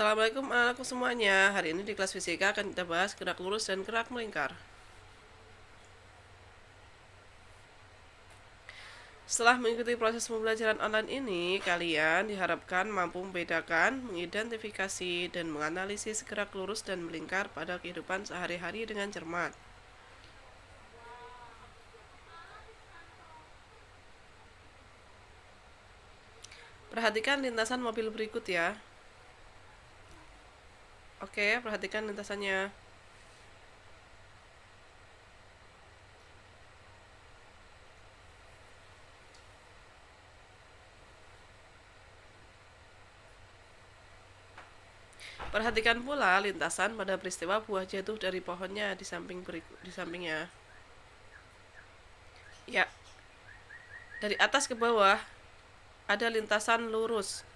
Assalamualaikum anak-anakku semuanya. Hari ini di kelas fisika akan kita bahas gerak lurus dan gerak melingkar. Setelah mengikuti proses pembelajaran online ini, kalian diharapkan mampu membedakan, mengidentifikasi, dan menganalisis gerak lurus dan melingkar pada kehidupan sehari-hari dengan cermat. Perhatikan lintasan mobil berikut ya. Oke, perhatikan lintasannya. Perhatikan pula lintasan pada peristiwa buah jatuh dari pohonnya di sampingnya. Ya, dari atas ke bawah ada lintasan lurus.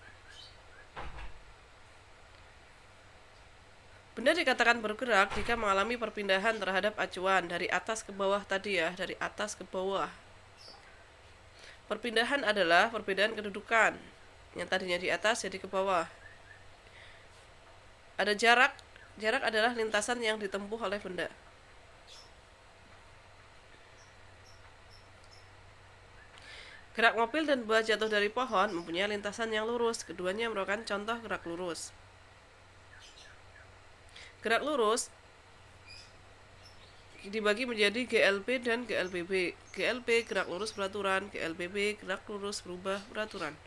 Benda dikatakan bergerak jika mengalami perpindahan terhadap acuan dari atas ke bawah tadi ya, dari atas ke bawah. Perpindahan adalah perbedaan kedudukan. Yang tadinya di atas jadi ke bawah. Ada jarak. Jarak adalah lintasan yang ditempuh oleh benda. Gerak mobil dan buah jatuh dari pohon mempunyai lintasan yang lurus. Keduanya merupakan contoh gerak lurus. Gerak lurus dibagi menjadi GLB dan GLBB. GLB gerak lurus beraturan, GLBB gerak lurus berubah beraturan.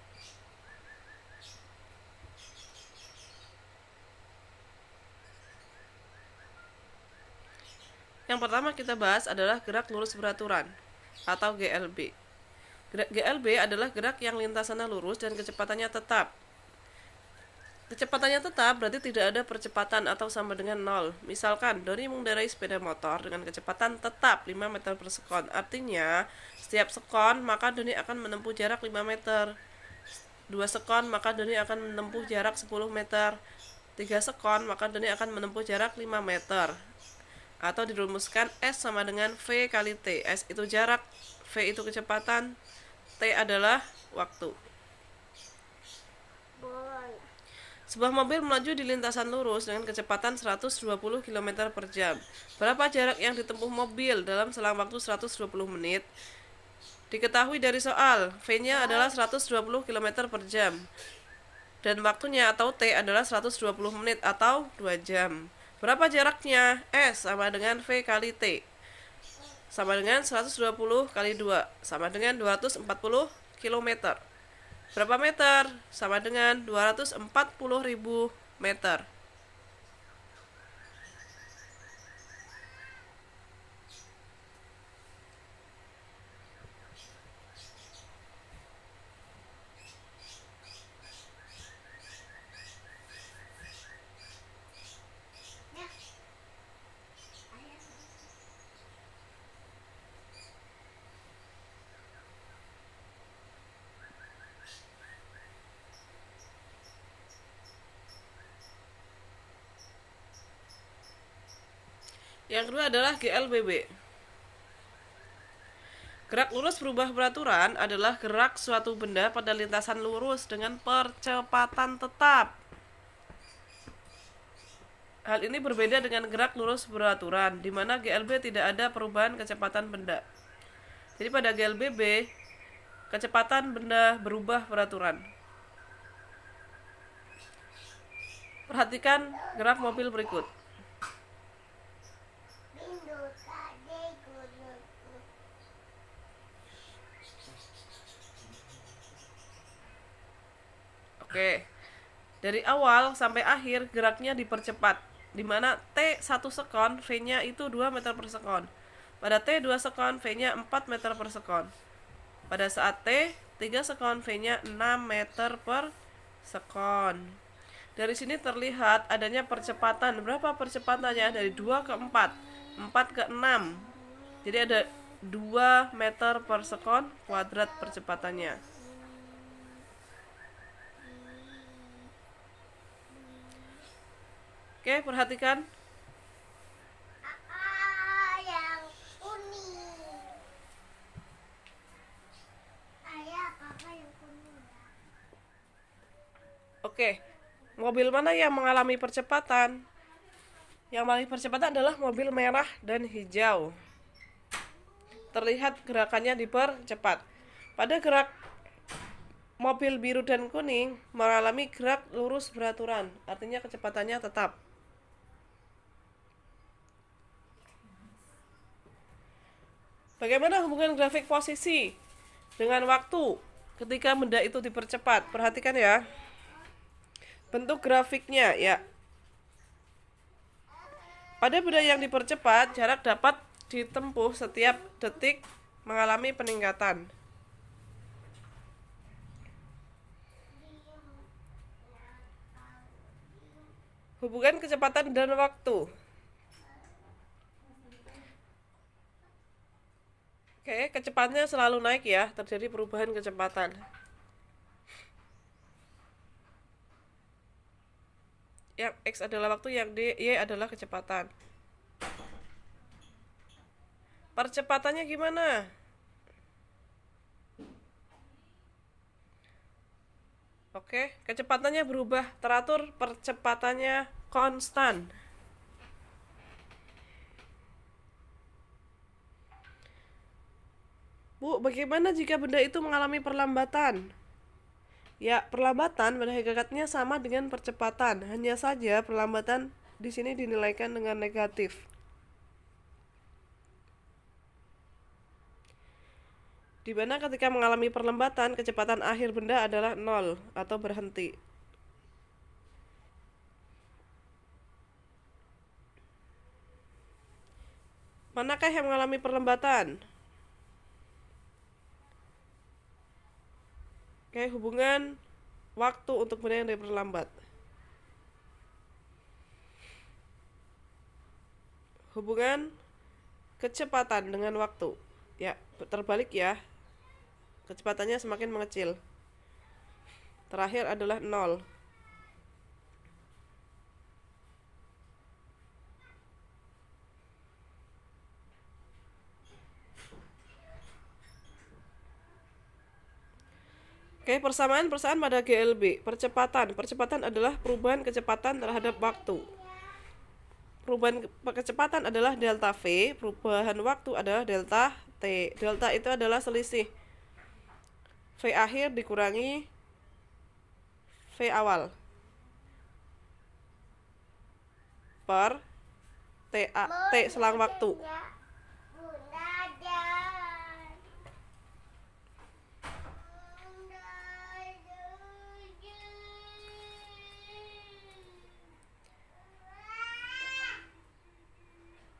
Yang pertama kita bahas adalah gerak lurus beraturan atau GLB. GLB adalah gerak yang lintasannya lurus dan kecepatannya tetap. Kecepatannya tetap berarti tidak ada percepatan atau sama dengan 0. Misalkan Doni mengendarai sepeda motor dengan kecepatan tetap 5 meter per sekon. Artinya setiap sekon maka Doni akan menempuh jarak 5 meter. 2 sekon maka Doni akan menempuh jarak 10 meter. 3 sekon maka Doni akan menempuh jarak 5 meter. Atau dirumuskan S sama dengan V kali T. S itu jarak, V itu kecepatan, T adalah waktu. Sebuah mobil melaju di lintasan lurus dengan kecepatan 120 km per jam. Berapa jarak yang ditempuh mobil dalam selang waktu 120 menit? Diketahui dari soal, V-nya adalah 120 km per jam. Dan waktunya atau T adalah 120 menit atau 2 jam. Berapa jaraknya? S sama dengan V kali T. Sama dengan 120 kali 2. Sama dengan 240 km. Berapa meter? Sama dengan 240.000 meter. Yang kedua adalah GLBB. Gerak lurus berubah beraturan adalah gerak suatu benda pada lintasan lurus dengan percepatan tetap. Hal ini berbeda dengan gerak lurus beraturan, di mana GLB tidak ada perubahan kecepatan benda. Jadi pada GLBB, kecepatan benda berubah beraturan. Perhatikan gerak mobil berikut. Oke, dari awal sampai akhir geraknya dipercepat, di mana T 1 sekon, V-nya itu 2 meter per sekon. Pada T 2 sekon, V-nya 4 meter per sekon. Pada saat T 3 sekon, V-nya 6 meter per sekon. Dari sini terlihat adanya percepatan. Berapa percepatannya? Dari 2 ke 4, 4 ke 6. Jadi ada 2 meter per sekon kuadrat percepatannya. Oke, perhatikan. Yang kuning. Ayah, kakak yang kuning. Oke, mobil mana yang mengalami percepatan? Yang mengalami percepatan adalah mobil merah dan hijau. Terlihat gerakannya dipercepat. Pada gerak mobil biru dan kuning mengalami gerak lurus beraturan, artinya kecepatannya tetap. Bagaimana hubungan grafik posisi dengan waktu ketika benda itu dipercepat? Perhatikan ya. Bentuk grafiknya ya. Pada benda yang dipercepat, jarak dapat ditempuh setiap detik mengalami peningkatan. Hubungan kecepatan dan waktu. Oke, kecepatannya selalu naik ya, terjadi perubahan kecepatan. Yang X adalah waktu, yang Y adalah kecepatan. Percepatannya gimana? Oke, kecepatannya berubah teratur, percepatannya konstan. Bu, bagaimana jika benda itu mengalami perlambatan? Ya, perlambatan pada hakikatnya sama dengan percepatan, hanya saja perlambatan di sini dinilaikan dengan negatif. Di mana ketika mengalami perlambatan, kecepatan akhir benda adalah 0 atau berhenti. Manakah yang mengalami perlambatan? Oke, hubungan waktu untuk benda yang diperlambat. Hubungan kecepatan dengan waktu. Ya, terbalik ya. Kecepatannya semakin mengecil. Terakhir adalah 0. Oke, persamaan pada GLB. Percepatan adalah perubahan kecepatan terhadap waktu. Perubahan kecepatan adalah delta V, perubahan waktu adalah delta T. Delta itu adalah selisih V akhir dikurangi V awal per T selang waktu.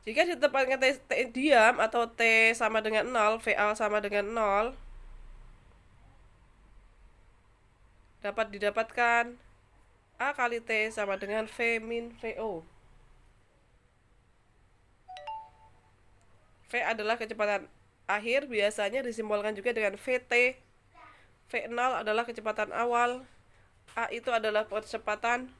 Jika ditetapkan T diam atau T sama dengan 0, VA sama dengan 0, dapat didapatkan A kali T sama dengan V min VO. V adalah kecepatan akhir, biasanya disimbolkan juga dengan VT. V0 adalah kecepatan awal, A itu adalah percepatan,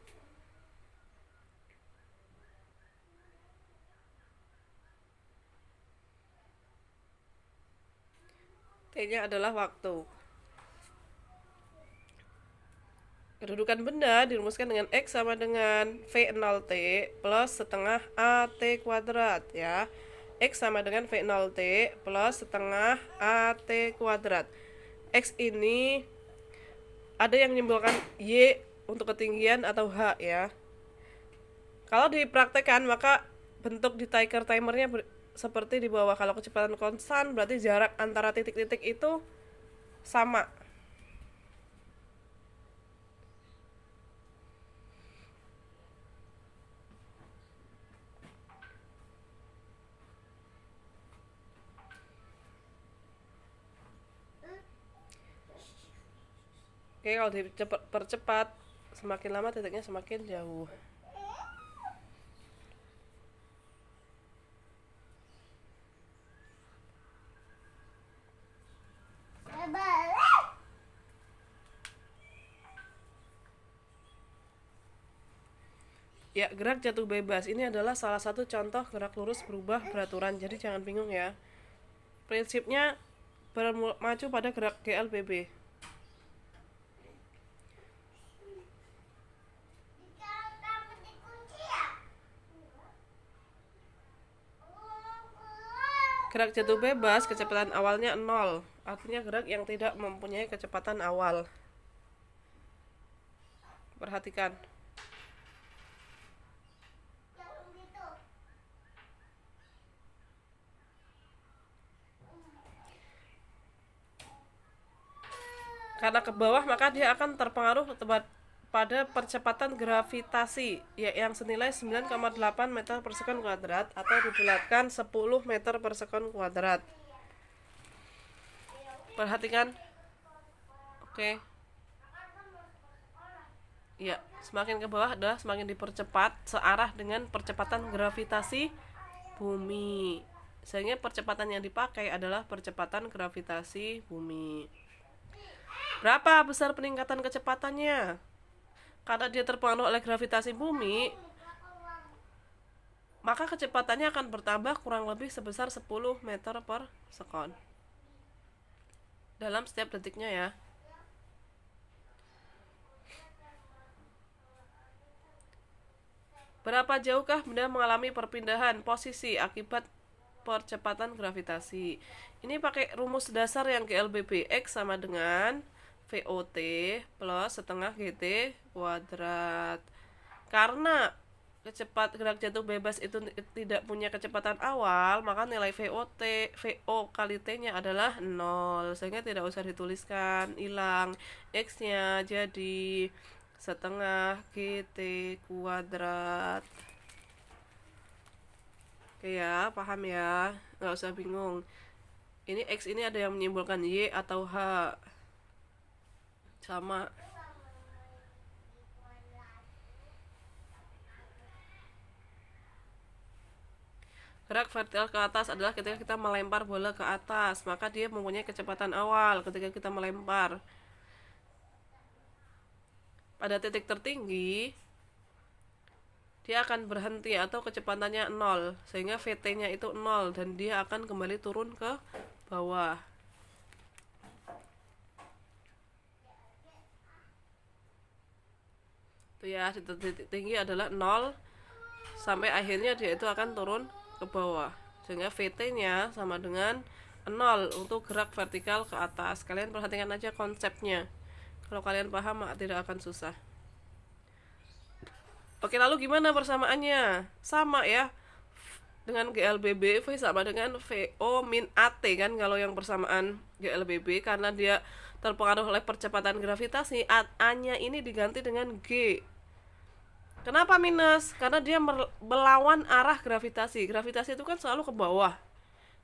T-nya adalah waktu. Kedudukan benda dirumuskan dengan X sama dengan V0T plus setengah AT kuadrat ya. X sama dengan V0T plus setengah AT kuadrat. X ini ada yang menyimbolkan Y untuk ketinggian atau H ya. Kalau dipraktekkan maka bentuk di tiker timernya seperti di bawah. Kalau kecepatan konstan berarti jarak antara titik-titik itu sama. Oke, kalau dipercepat semakin lama titiknya semakin jauh. Ya, gerak jatuh bebas ini adalah salah satu contoh gerak lurus berubah beraturan, jadi jangan bingung ya. Prinsipnya bermacu pada gerak GLBB. Gerak jatuh bebas kecepatan awalnya 0, artinya gerak yang tidak mempunyai kecepatan awal. Perhatikan. Karena ke bawah maka dia akan terpengaruh pada percepatan gravitasi yang senilai 9,8 meter per sekon kuadrat atau dibulatkan 10 meter per sekon kuadrat. Perhatikan. Oke. Ya, semakin ke bawah adalah semakin dipercepat searah dengan percepatan gravitasi bumi. Sehingga percepatan yang dipakai adalah percepatan gravitasi bumi. Berapa besar peningkatan kecepatannya? Karena dia terpengaruh oleh gravitasi bumi, maka kecepatannya akan bertambah kurang lebih sebesar 10 meter per sekon dalam setiap detiknya ya. Berapa jauhkah benda mengalami perpindahan posisi akibat percepatan gravitasi? Ini pakai rumus dasar yang GLBB. X sama dengan VOT plus setengah GT kuadrat. Karena gerak jatuh bebas itu tidak punya kecepatan awal, maka nilai VO kali T-nya adalah 0, sehingga tidak usah dituliskan, hilang X-nya jadi setengah GT kuadrat. Oke ya, paham ya, nggak usah bingung. Ini X ini ada yang menyimbolkan Y atau H, sama. Gerak vertikal ke atas adalah ketika kita melempar bola ke atas, maka dia mempunyai kecepatan awal ketika kita melempar. Pada titik tertinggi dia akan berhenti atau kecepatannya 0, sehingga VT-nya itu 0 dan dia akan kembali turun ke bawah. Itu ya, titik tinggi adalah 0 sampai akhirnya dia itu akan turun ke bawah, sehingga VT-nya sama dengan 0 untuk gerak vertikal ke atas. Kalian perhatikan aja konsepnya. Kalau kalian paham maka tidak akan susah. Oke, lalu gimana persamaannya? Sama ya, dengan GLBB, V sama dengan VO min AT kan, kalau yang persamaan GLBB, karena dia terpengaruh oleh percepatan gravitasi, A-nya ini diganti dengan G. Kenapa minus? Karena dia melawan arah gravitasi. Gravitasi itu kan selalu ke bawah.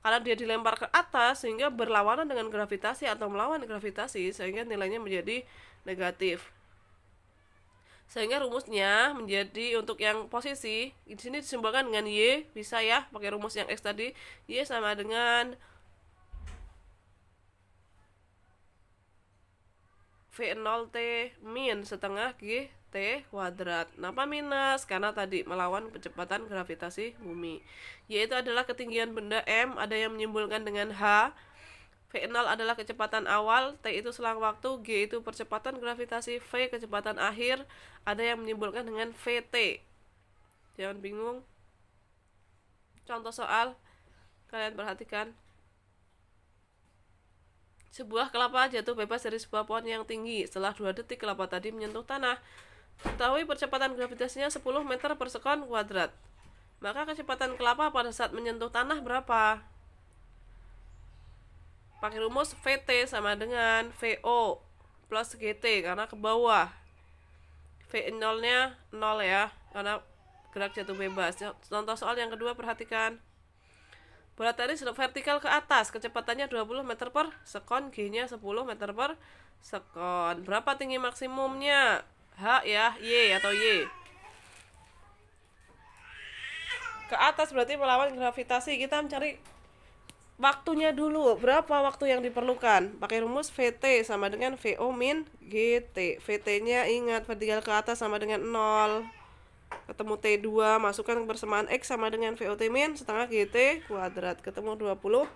Karena dia dilempar ke atas, sehingga berlawanan dengan gravitasi atau melawan gravitasi, sehingga nilainya menjadi negatif. Sehingga rumusnya menjadi untuk yang posisi di sini disimbolkan dengan Y, bisa ya pakai rumus yang X tadi. Y sama dengan V0T min setengah GT kuadrat. Kenapa minus? Karena tadi melawan kecepatan gravitasi bumi. Y itu adalah ketinggian benda M, ada yang menyimbolkan dengan H. V0 adalah kecepatan awal, T itu selang waktu, G itu percepatan gravitasi, V kecepatan akhir, ada yang menyimbolkan dengan VT. Jangan bingung. Contoh soal, kalian perhatikan. Sebuah kelapa jatuh bebas dari sebuah pohon yang tinggi. Setelah 2 detik kelapa tadi menyentuh tanah. Ketahui percepatan gravitasinya 10 meter per sekon kuadrat. Maka kecepatan kelapa pada saat menyentuh tanah berapa? Pakai rumus VT sama dengan VO plus GT karena ke bawah. V0 nya 0 ya, karena gerak jatuh bebas. Contoh soal yang kedua, perhatikan. Bola tenis vertikal ke atas, kecepatannya 20 meter per sekon, G nya 10 meter per sekon. Berapa tinggi maksimumnya? H ya, Y atau Y. Ke atas berarti melawan gravitasi. Kita mencari waktunya dulu, berapa waktu yang diperlukan. Pakai rumus VT sama dengan VO min GT. VT nya ingat, vertikal ke atas sama dengan 0. Ketemu T2, masukkan persamaan X sama dengan VOT min setengah GT kuadrat. Ketemu 20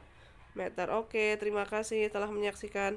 meter. Oke, terima kasih telah menyaksikan.